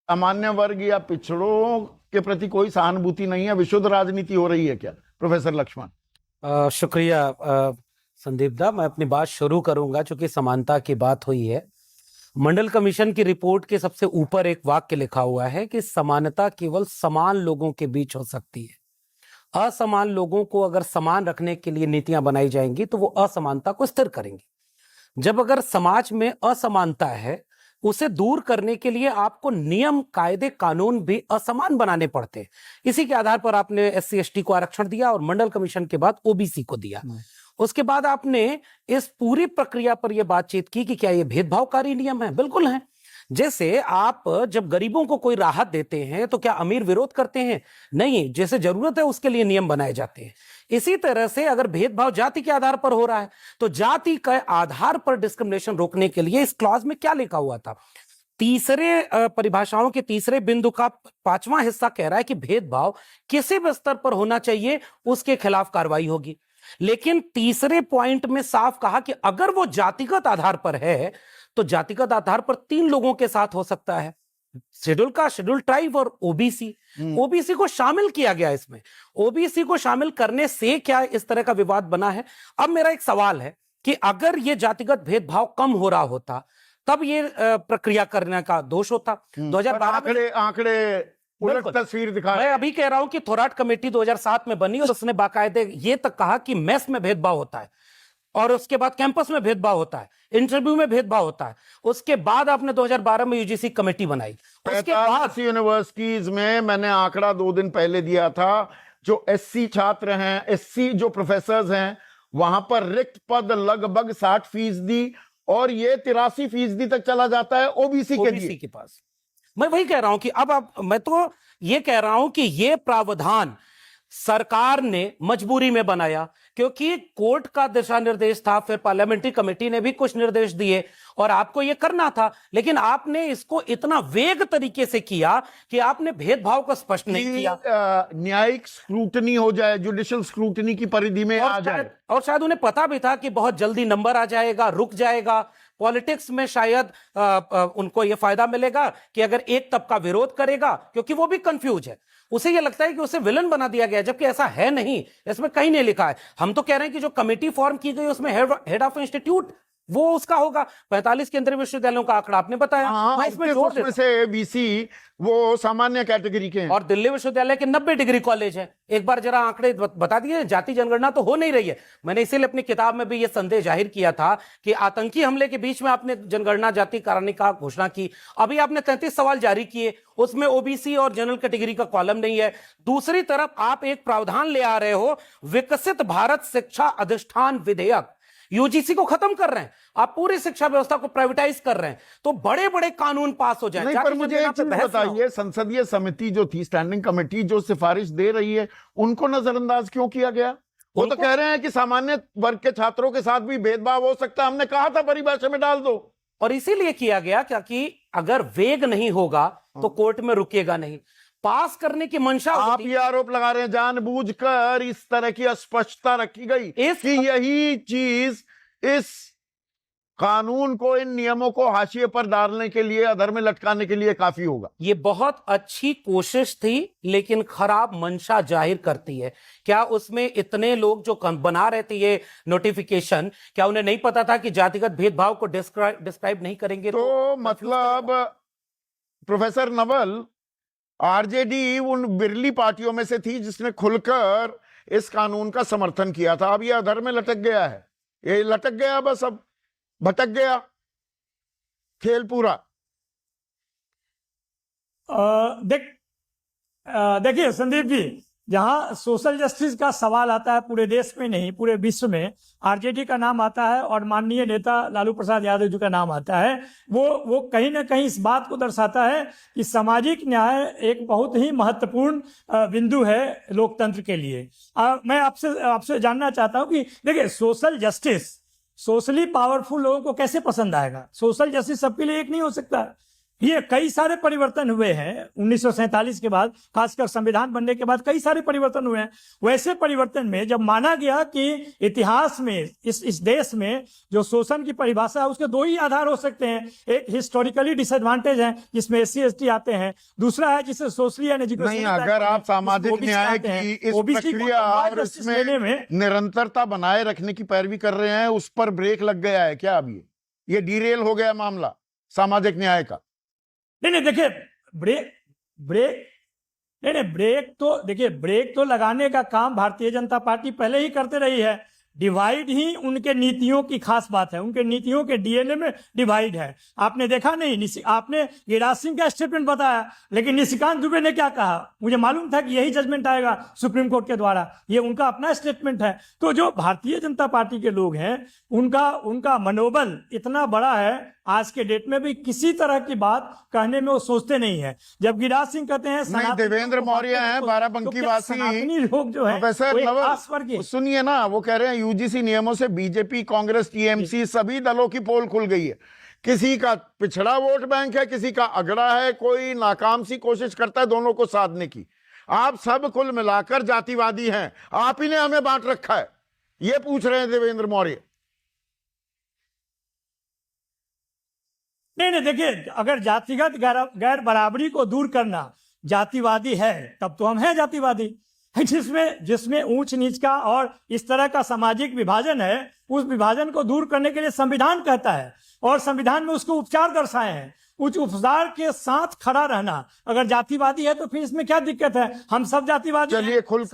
सामान्य वर्ग या पिछड़ों के प्रति कोई सहानुभूति नहीं है, विशुद्ध राजनीति हो रही है क्या प्रोफेसर लक्ष्मण? शुक्रिया संदीप दा। मैं अपनी बात शुरू करूंगा चूंकि समानता की बात हुई है। मंडल कमीशन की रिपोर्ट के सबसे ऊपर एक वाक्य लिखा हुआ है कि समानता केवल समान लोगों के बीच हो सकती है। असमान लोगों को अगर समान रखने के लिए नीतियां बनाई जाएंगी तो वो असमानता को स्थिर करेंगी। जब अगर समाज में असमानता है, उसे दूर करने के लिए आपको नियम, कायदे, कानून भी असमान बनाने पड़ते हैं। इसी के आधार पर आपने SC ST को आरक्षण दिया और मंडल कमीशन के बाद OBC को दिया। उसके बाद आपने इस पूरी प्रक्रिया पर यह बातचीत की कि क्या यह भेदभावकारी नियम है? बिल्कुल है। जैसे आप जब गरीबों को कोई राहत देते हैं तो क्या अमीर विरोध करते हैं? नहीं, जैसे जरूरत है उसके लिए नियम बनाए जाते हैं। इसी तरह से अगर भेदभाव जाति के आधार पर हो रहा है तो जाति के आधार पर डिस्क्रिमिनेशन रोकने के लिए इस क्लॉज में क्या लिखा हुआ था? तीसरे परिभाषाओं के तीसरे बिंदु का 5वां हिस्सा कह रहा है कि भेदभाव किसी भी स्तर पर होना चाहिए, उसके खिलाफ कार्रवाई होगी। लेकिन तीसरे पॉइंट में साफ कहा कि अगर वो जातिगत आधार पर है तो जातिगत आधार पर 3 लोगों के साथ हो सकता है, शेड्यूल ट्राइब और ओबीसी। ओबीसी को शामिल किया गया इसमें। ओबीसी को शामिल करने से क्या इस तरह का विवाद बना है? अब मेरा एक सवाल है कि अगर ये जातिगत भेदभाव कम हो रहा होता तब ये प्रक्रिया करने का दोष होता। 2012 आंकड़े उलट तस्वीर दिखा। मैं अभी कह रहा हूं कि थोराट कमेटी 2007 में बनी और उसने बाकायदे ये तक कहा कि मेस में भेदभाव होता है और उसके बाद कैंपस में भेदभाव होता है, इंटरव्यू में भेदभाव होता है। उसके बाद आपने 2012 में UGC कमेटी बनाई। उसके बाद यूनिवर्सिटीज में मैंने आंकड़ा 2 दिन पहले दिया था, जो SC छात्र हैं, SC जो प्रोफेसर हैं, वहां पर रिक्त पद लगभग 60% और ये 83% तक चला जाता है OBC के पास। मैं वही कह रहा हूं कि मैं तो ये कह रहा हूं कि ये प्रावधान सरकार ने मजबूरी में बनाया क्योंकि कोर्ट का दिशा निर्देश था, फिर पार्लियामेंट्री कमेटी ने भी कुछ निर्देश दिए और आपको यह करना था, लेकिन आपने इसको इतना वेग तरीके से किया कि आपने भेदभाव को स्पष्ट नहीं किया। न्यायिक स्क्रूटनी हो जाए, जुडिशियल स्क्रूटनी की परिधि में आ जाए, और शायद उन्हें पता भी था कि बहुत जल्दी नंबर आ जाएगा, रुक जाएगा। पॉलिटिक्स में शायद उनको यह फायदा मिलेगा कि अगर एक तबका विरोध करेगा, क्योंकि वो भी कंफ्यूज है, उसे यह लगता है कि उसे विलन बना दिया गया, जबकि ऐसा है नहीं। इसमें कहीं नहीं लिखा है। हम तो कह रहे हैं कि जो कमेटी फॉर्म की गई उसमें हेड ऑफ इंस्टीट्यूट वो उसका होगा। 45 केंद्रीय विश्वविद्यालयों का आंकड़ा आपने बताया। इसमें जोर से BC वो सामान्य कैटेगरी के हैं और दिल्ली विश्वविद्यालय के 90 डिग्री कॉलेज हैं। एक बार जरा आंकड़े बता दिए। जाति जनगणना तो हो नहीं रही है। मैंने इसीलिए अपनी किताब में भी यह संदेह जाहिर किया था कि आतंकी हमले के बीच में आपने जनगणना जाति करने का घोषणा की। अभी आपने 33 सवाल जारी किए, उसमें OBC और जनरल कैटेगरी का कॉलम नहीं है। दूसरी तरफ आप एक प्रावधान ले आ रहे हो, विकसित भारत शिक्षा अधिष्ठान विधेयक, UGC को खत्म कर रहे हैं, आप पूरी शिक्षा व्यवस्था को प्राइवेटाइज कर रहे हैं, तो बड़े बड़े कानून पास हो जाए। पर मुझे एक चीज बताइए, संसदीय समिति जो थी, स्टैंडिंग कमेटी जो सिफारिश दे रही है, उनको नजरअंदाज क्यों किया गया? वो तो कह रहे हैं कि सामान्य वर्ग के छात्रों के साथ भी भेदभाव हो सकता है। हमने कहा था परिभाषा में डाल दो, और इसीलिए किया गया क्योंकि अगर वेग नहीं होगा तो कोर्ट में रुकेगा नहीं। पास करने की मंशा, आप ये आरोप लगा रहे हैं जानबूझकर इस तरह की अस्पष्टता रखी गई कि यही चीज इस कानून को, इन नियमों को हाशिए पर डालने के लिए, अधर में लटकाने के लिए काफी होगा। ये बहुत अच्छी कोशिश थी लेकिन खराब मंशा जाहिर करती है। क्या उसमें इतने लोग जो बना रहे थे ये नोटिफिकेशन, क्या उन्हें नहीं पता था कि जातिगत भेदभाव को डिस्क्राइब नहीं करेंगे? तो मतलब प्रोफेसर नवल, RJD उन बिरली पार्टियों में से थी जिसने खुलकर इस कानून का समर्थन किया था। अब ये अधर में लटक गया है, ये लटक गया, बस अब भटक गया, खेल पूरा। देखिए संदीप जी, जहां सोशल जस्टिस का सवाल आता है पूरे देश में नहीं पूरे विश्व में, RJD का नाम आता है और माननीय नेता लालू प्रसाद यादव जी का नाम आता है। वो कहीं ना कहीं इस बात को दर्शाता है कि सामाजिक न्याय एक बहुत ही महत्वपूर्ण बिंदु है लोकतंत्र के लिए। मैं आपसे जानना चाहता हूं कि देखिए, सोशल जस्टिस सोशली पावरफुल लोगों को कैसे पसंद आएगा? सोशल जस्टिस सबके लिए एक नहीं हो सकता। ये कई सारे परिवर्तन हुए हैं 1947 के बाद, खासकर संविधान बनने के बाद कई सारे परिवर्तन हुए हैं। वैसे परिवर्तन में जब माना गया कि इतिहास में इस देश में जो शोषण की परिभाषा है उसके दो ही आधार हो सकते हैं, एक हिस्टोरिकली डिसएडवांटेज है जिसमें SC/ST आते हैं, दूसरा है जिसे सोशली एंड एजुकेशन। नहीं, अगर आप सामाजिक न्याय की इस प्रक्रिया और इसमें निरंतरता बनाए रखने की पैरवी कर रहे हैं, उस पर ब्रेक लग गया है क्या? अब ये डीरेल हो गया मामला सामाजिक न्याय का? नहीं देखिए, ब्रेक तो लगाने का काम भारतीय जनता पार्टी पहले ही करते रही है। डिवाइड ही उनके नीतियों की खास बात है, उनके नीतियों के DNA में डिवाइड है। आपने देखा नहीं, आपने गिरिराज सिंह का स्टेटमेंट बताया, लेकिन निशिकांत दुबे ने क्या कहा? मुझे मालूम था कि यही जजमेंट आएगा सुप्रीम कोर्ट के द्वारा, ये उनका अपना स्टेटमेंट है। तो जो भारतीय जनता पार्टी के लोग हैं उनका मनोबल इतना बड़ा है, आज के डेट में भी किसी तरह की बात कहने में वो सोचते नहीं है। जब गिरिराज सिंह कहते हैं नहीं, देवेंद्र मौर्य हैं बाराबंकी वासी, लोग जो है प्रोफेसर नवल सुनिए ना, वो कह रहे हैं UGC नियमों से बीजेपी, कांग्रेस, TMC सभी दलों की पोल खुल गई है। किसी का पिछड़ा वोट बैंक है, किसी का अगड़ा है, कोई नाकाम सी कोशिश करता है दोनों को साधने की। आप सब कुल मिलाकर जातिवादी हैं, आप ही ने हमें बांट रखा है, ये पूछ रहे हैं देवेंद्र मौर्य। नहीं देखिए, अगर जातिगत गैर बराबरी को दूर करना जातिवादी है, तब तो हम हैं जातिवादी। जिसमें ऊंच नीच का और इस तरह का सामाजिक विभाजन है, उस विभाजन को दूर करने के लिए संविधान कहता है और संविधान में उसको उपचार दर्शाए हैं। उस उपचार के साथ खड़ा रहना अगर जातिवादी है तो फिर इसमें क्या दिक्कत है? हम सब जातिवादी। चलिए खुल